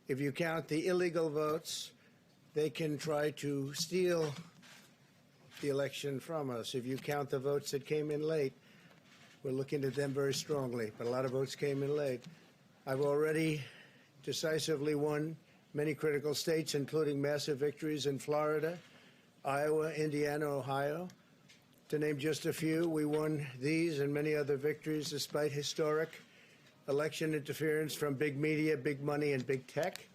If you count the illegal votes, they can try to steal the election from us. If you count the votes that came in late, we're looking at them very strongly, but a lot of votes came in late. I've already decisively won many critical states, including massive victories in Florida, Iowa, Indiana, Ohio. To name just a few, we won these and many other victories despite historic election interference from big media, big money, and big tech.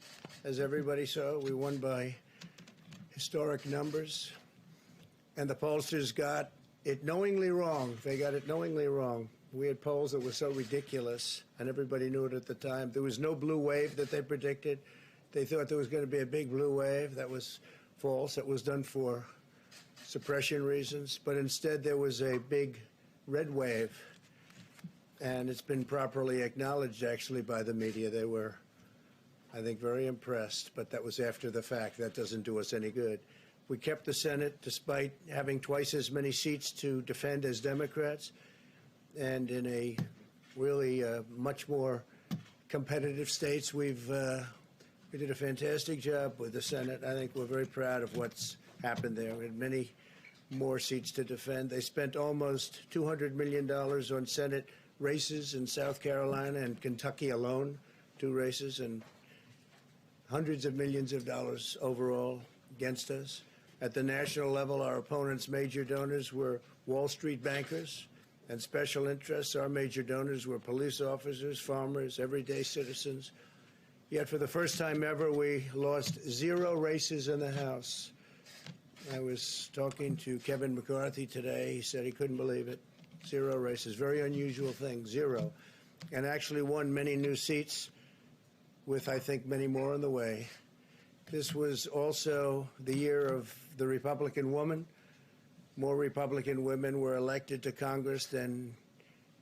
As everybody saw, we won by historic numbers. And the pollsters got it knowingly wrong. They got it knowingly wrong. We had polls that were so ridiculous, and everybody knew it at the time. There was no blue wave that they predicted. They thought there was going to be a big blue wave. That was false. It was done for suppression reasons. But instead, there was a big red wave. And it's been properly acknowledged, actually, by the media. They were, I think, very impressed. But that was after the fact. That doesn't do us any good. We kept the Senate despite having twice as many seats to defend as Democrats. And in a really much more competitive states, we did a fantastic job with the Senate. I think we're very proud of what's happened there. We had many more seats to defend. They spent almost $200 million on Senate races in South Carolina and Kentucky alone, 2 races, and hundreds of millions of dollars overall against us. At the national level, our opponents' major donors were Wall Street bankers and special interests. Our major donors were police officers, farmers, everyday citizens. Yet for the first time ever, we lost 0 races in the House. I was talking to Kevin McCarthy today. He said he couldn't believe it. 0 races. Very unusual thing, 0. And actually won many new seats with, I think, many more on the way. This was also the year of the Republican woman. More Republican women were elected to Congress than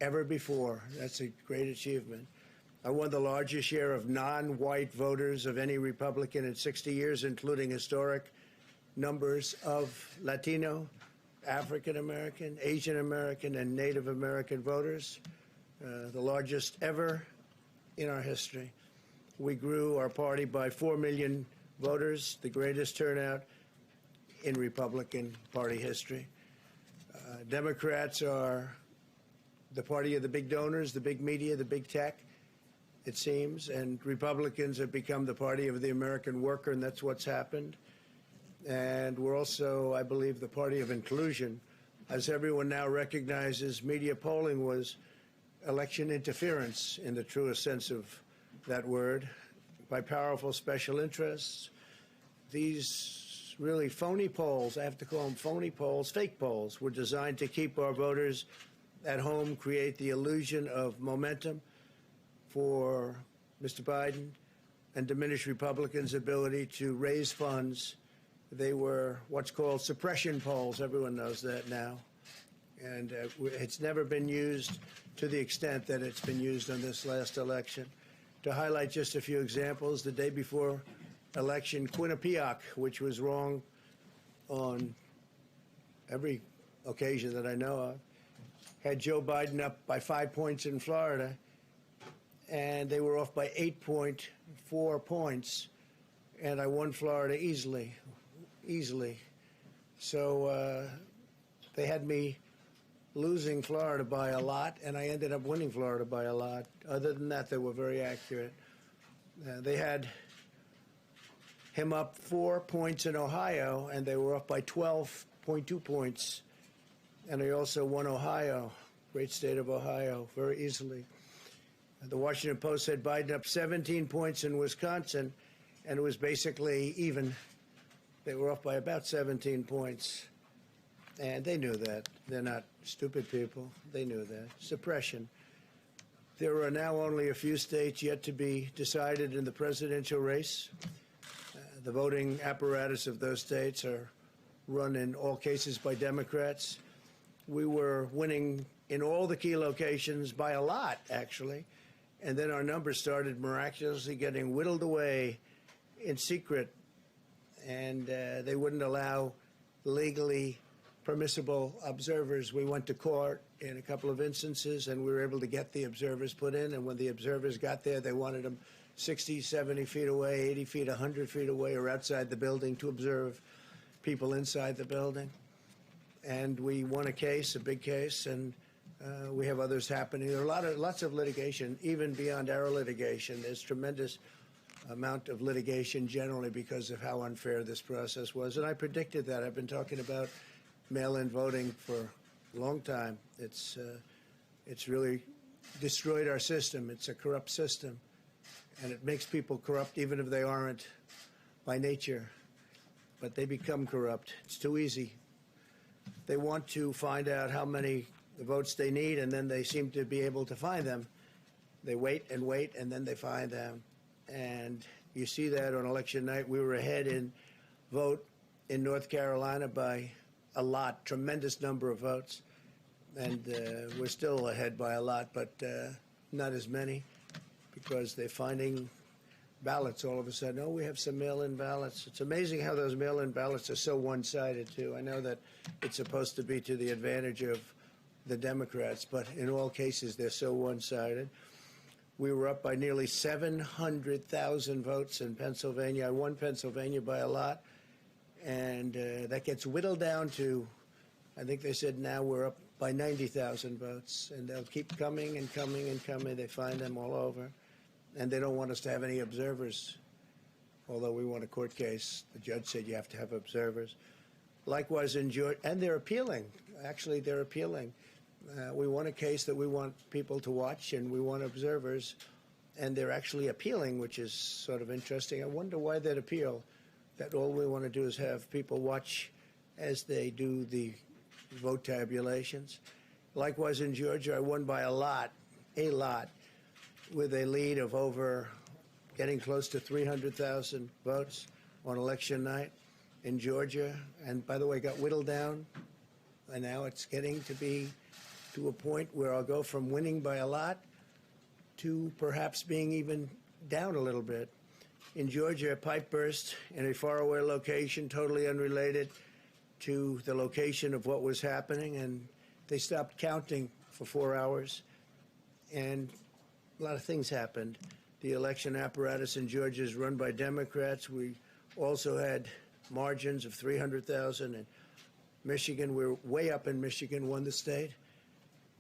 ever before. That's a great achievement. I won the largest share of non-white voters of any Republican in 60 years, including historic numbers of Latino, African American, Asian American, and Native American voters, the largest ever in our history. We grew our party by 4 million voters, the greatest turnout in Republican Party history. Democrats are the party of the big donors, the big media, the big tech, it seems, and Republicans have become the party of the American worker, and that's what's happened. And we're also, I believe, the party of inclusion. As everyone now recognizes, media polling was election interference in the truest sense of that word by powerful special interests. These really phony polls, I have to call them phony polls, fake polls, were designed to keep our voters at home, create the illusion of momentum for Mr. Biden, and diminish Republicans' ability to raise funds. They were what's called suppression polls. Everyone knows that now. And it's never been used to the extent that it's been used on this last election. To highlight just a few examples, the day before election, Quinnipiac, which was wrong on every occasion that I know of, had Joe Biden up by 5 points in Florida, and they were off by 8.4 points, and I won Florida easily. So they had me losing Florida by a lot, and I ended up winning Florida by a lot. Other than that, they were very accurate. They had him up 4 points in Ohio, and they were up by 12.2 points. And I also won Ohio, great state of Ohio, very easily. The Washington Post said Biden up 17 points in Wisconsin, and it was basically even. They were off by about 17 points. And they knew that. They're not stupid people. They knew that. Suppression. There are now only a few states yet to be decided in the presidential race. The voting apparatus of those states are run in all cases by Democrats. We were winning in all the key locations by a lot, actually. And then our numbers started miraculously getting whittled away in secret. And they wouldn't allow legally permissible observers. We went to court in a couple of instances, and we were able to get the observers put in. And when the observers got there, they wanted them 60, 70 feet away, 80 feet, 100 feet away, or outside the building to observe people inside the building. And we won a case, a big case, and we have others happening. There are lots of litigation, even beyond our litigation. There's tremendous amount of litigation generally because of how unfair this process was. And I predicted that. I've been talking about mail-in voting for a long time. It's really destroyed our system. It's a corrupt system. And it makes people corrupt even if they aren't by nature. But they become corrupt. It's too easy. They want to find out how many votes they need, and then they seem to be able to find them. They wait, and then they find them. And you see that on election night. We were ahead in vote in North Carolina by a lot, tremendous number of votes. And we're still ahead by a lot, but not as many, because they're finding ballots all of a sudden. Oh, we have some mail-in ballots. It's amazing how those mail-in ballots are so one-sided, too. I know that it's supposed to be to the advantage of the Democrats, but in all cases, they're so one-sided. We were up by nearly 700,000 votes in Pennsylvania. I won Pennsylvania by a lot, and that gets whittled down to, I think they said now we're up by 90,000 votes, and they'll keep coming and coming and coming. They find them all over, and they don't want us to have any observers, although we won a court case. The judge said you have to have observers. Likewise in Georgia, and they're appealing. Actually, they're appealing. We won a case that we want people to watch, and we want observers, and they're actually appealing, which is sort of interesting. I wonder why they'd appeal, that all we want to do is have people watch as they do the vote tabulations. Likewise in Georgia, I won by a lot, with a lead of over getting close to 300,000 votes on election night in Georgia. And by the way, got whittled down, and now it's getting to be to a point where I'll go from winning by a lot to perhaps being even down a little bit. In Georgia, a pipe burst in a faraway location, totally unrelated to the location of what was happening, and they stopped counting for 4 hours, and a lot of things happened. The election apparatus in Georgia is run by Democrats. We also had margins of 300,000 in Michigan. We're way up in Michigan, won the state.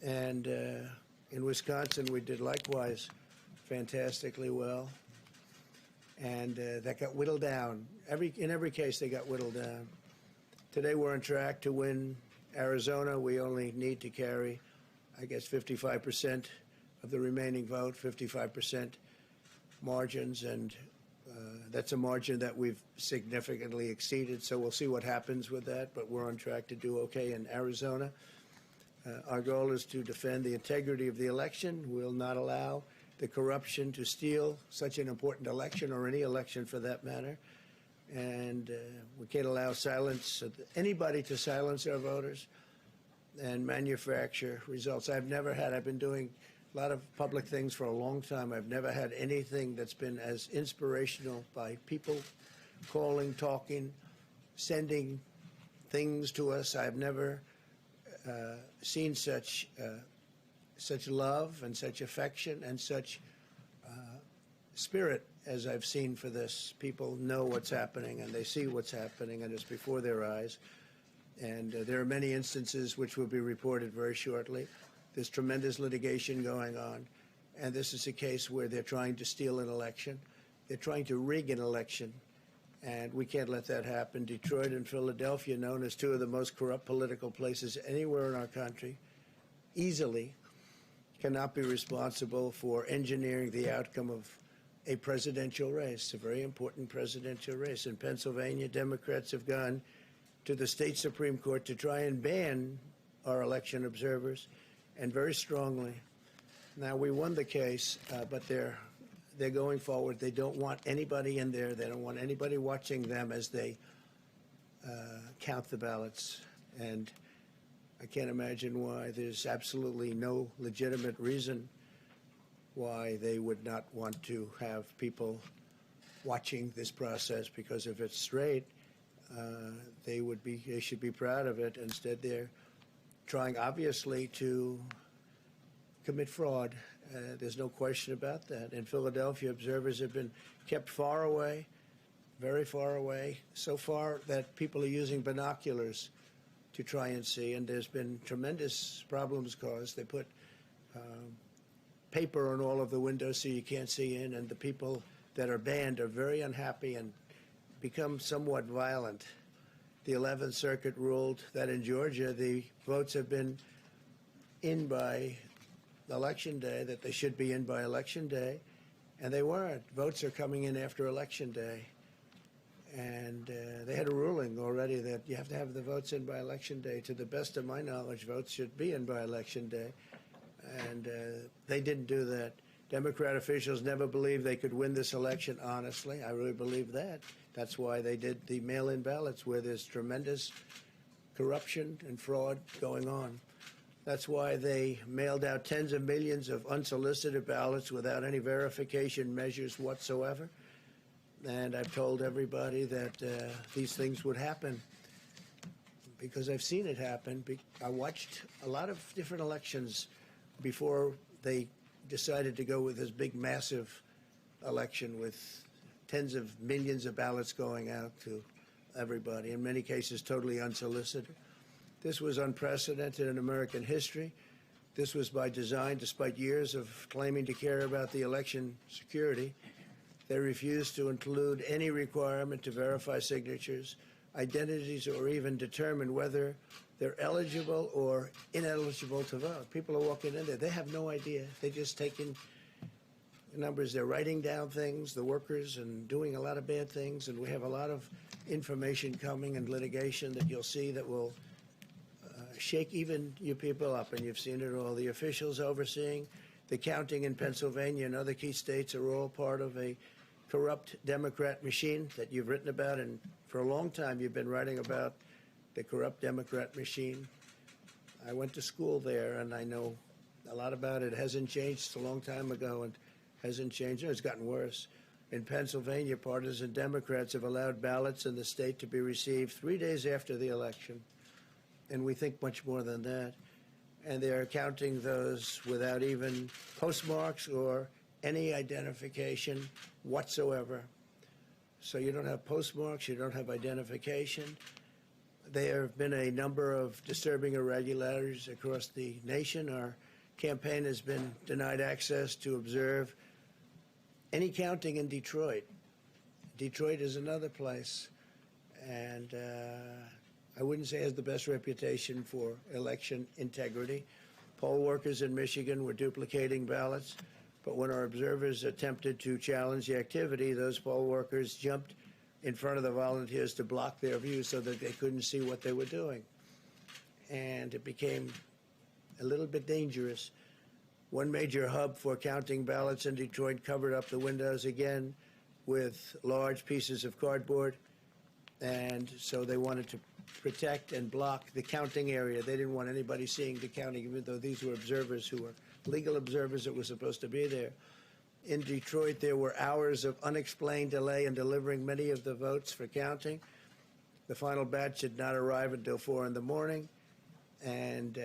And in Wisconsin, we did likewise fantastically well. And that got whittled down. In every case, they got whittled down. Today, we're on track to win Arizona. We only need to carry, I guess, 55% of the remaining vote, 55% margins. And that's a margin that we've significantly exceeded. So we'll see what happens with that. But we're on track to do okay in Arizona. Our goal is to defend the integrity of the election. We'll not allow the corruption to steal such an important election, or any election for that matter. And we can't allow anybody to silence our voters and manufacture results. I've been doing a lot of public things for a long time. I've never had anything that's been as inspirational, by people calling, talking, sending things to us. I've never seen such love and such affection and such spirit as I've seen for this. People know what's happening, and they see what's happening, and it's before their eyes. And there are many instances which will be reported very shortly. There's tremendous litigation going on, and this is a case where they're trying to steal an election. They're trying to rig an election, and we can't let that happen. Detroit and Philadelphia, known as two of the most corrupt political places anywhere in our country, easily cannot be responsible for engineering the outcome of a presidential race, a very important presidential race. In Pennsylvania, Democrats have gone to the state Supreme Court to try and ban our election observers, and very strongly. Now, we won the case, but they're going forward. They don't want anybody in there. They don't want anybody watching them as they count the ballots. And I can't imagine why. There's absolutely no legitimate reason why they would not want to have people watching this process, because if it's straight, they should be proud of it. Instead, they're trying, obviously, to commit fraud, There's no question about that. In Philadelphia, observers have been kept far away, very far away, so far that people are using binoculars to try and see, and there's been tremendous problems caused. They put paper on all of the windows so you can't see in, and the people that are banned are very unhappy and become somewhat violent. The 11th Circuit ruled that in Georgia the votes have been in by Election Day, that they should be in by Election Day, and they weren't. Votes are coming in after Election Day. And they had a ruling already that you have to have the votes in by Election Day. To the best of my knowledge, votes should be in by Election Day. And they didn't do that. Democrat officials never believed they could win this election honestly. I really believe that. That's why they did the mail-in ballots, where there's tremendous corruption and fraud going on. That's why they mailed out tens of millions of unsolicited ballots without any verification measures whatsoever. And I've told everybody that these things would happen because I've seen it happen. I watched a lot of different elections before they decided to go with this big, massive election with tens of millions of ballots going out to everybody, in many cases totally unsolicited. This was unprecedented in American history. This was by design, despite years of claiming to care about the election security. They refused to include any requirement to verify signatures, identities, or even determine whether they're eligible or ineligible to vote. People are walking in there. They have no idea. They're just taking numbers. They're writing down things, the workers, and doing a lot of bad things. And we have a lot of information coming and litigation that you'll see that will shake even you people up. And you've seen it all. The officials overseeing the counting in Pennsylvania and other key states are all part of a corrupt Democrat machine that you've written about, and for a long time you've been writing about the corrupt Democrat machine. I went to school there, and I know a lot about it. It hasn't changed. It's a long time ago, and hasn't changed. It's gotten worse. In Pennsylvania, partisan Democrats have allowed ballots in the state to be received 3 days after the election, and we think much more than that. And they're counting those without even postmarks or any identification whatsoever. So you don't have postmarks, you don't have identification. There have been a number of disturbing irregularities across the nation. Our campaign has been denied access to observe any counting in Detroit. Detroit is another place, and I wouldn't say it has the best reputation for election integrity. Poll workers in Michigan were duplicating ballots, but when our observers attempted to challenge the activity, those poll workers jumped in front of the volunteers to block their view so that they couldn't see what they were doing. And it became a little bit dangerous. One major hub for counting ballots in Detroit covered up the windows again with large pieces of cardboard, and so they wanted to protect and block the counting area. They didn't want anybody seeing the counting, even though these were observers who were legal observers that were supposed to be there. In Detroit, there were hours of unexplained delay in delivering many of the votes for counting. The final batch did not arrive until 4 in the morning, and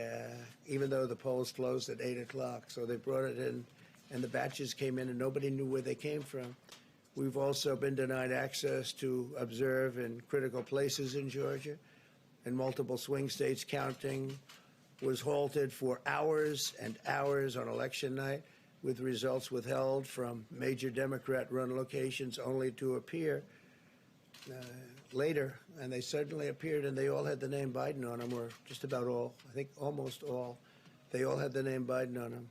even though the polls closed at 8 o'clock, so they brought it in, and the batches came in, and nobody knew where they came from. We've also been denied access to observe in critical places in Georgia. In multiple swing states, counting was halted for hours and hours on election night, with results withheld from major Democrat-run locations only to appear later. And they suddenly appeared, and they all had the name Biden on them, or just about all. I think almost all. They all had the name Biden on them,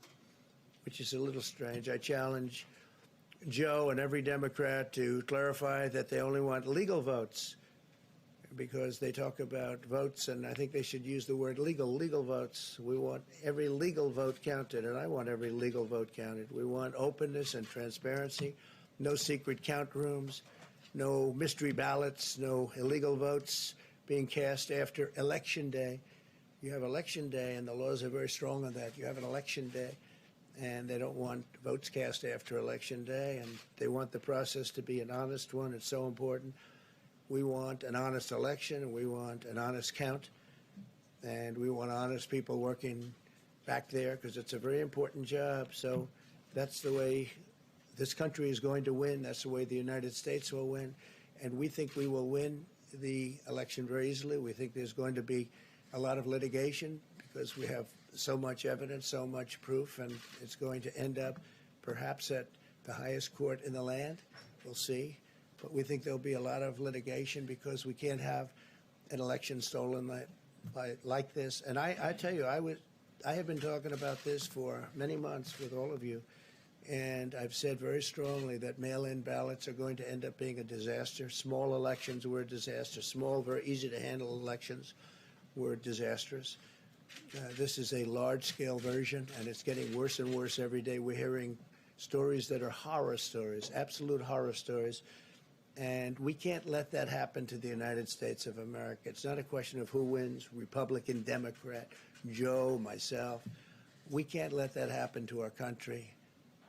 which is a little strange. I challenge Joe and every Democrat to clarify that they only want legal votes, because they talk about votes, and I think they should use the word legal votes. We want every legal vote counted, and I want every legal vote counted. We want openness and transparency, no secret count rooms, no mystery ballots, no illegal votes being cast after Election Day. You have Election Day, and the laws are very strong on that. You have an Election Day, and they don't want votes cast after Election Day, and they want the process to be an honest one. It's so important. We want an honest election, and we want an honest count, and we want honest people working back there, because it's a very important job. So That's the way this country is going to win. That's the way the United States will win. And we think we will win the election very easily. We think there's going to be a lot of litigation because we have so much evidence, so much proof, and it's going to end up perhaps at the highest court in the land. We'll see. But we think there'll be a lot of litigation because we can't have an election stolen like this. And I tell you, I have been talking about this for many months with all of you, and I've said very strongly that mail-in ballots are going to end up being a disaster. Small elections were a disaster. Small, very easy-to-handle elections were disastrous. This is a large-scale version, and it's getting worse and worse every day. We're hearing stories that are horror stories, absolute horror stories, and we can't let that happen to the United States of America. It's not a question of who wins, Republican, Democrat, Joe, myself. We can't let that happen to our country.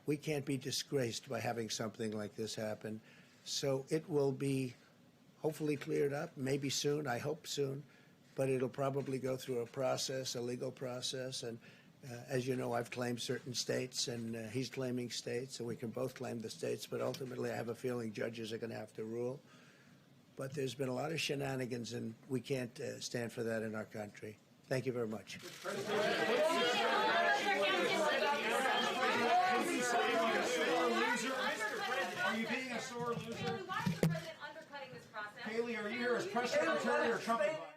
We can't be disgraced by having something like this happen. So it will be hopefully cleared up, maybe soon, I hope soon, but it'll probably go through a process, a legal process. And as you know, I've claimed certain states, and he's claiming states, and we can both claim the states, but ultimately I have a feeling judges are going to have to rule. But there's been a lot of shenanigans, and we can't stand for that in our country. Thank you very much. Are you being a sore loser? Haley, why is the president undercutting this process? Haley, are you here as press secretary or Trump advisor?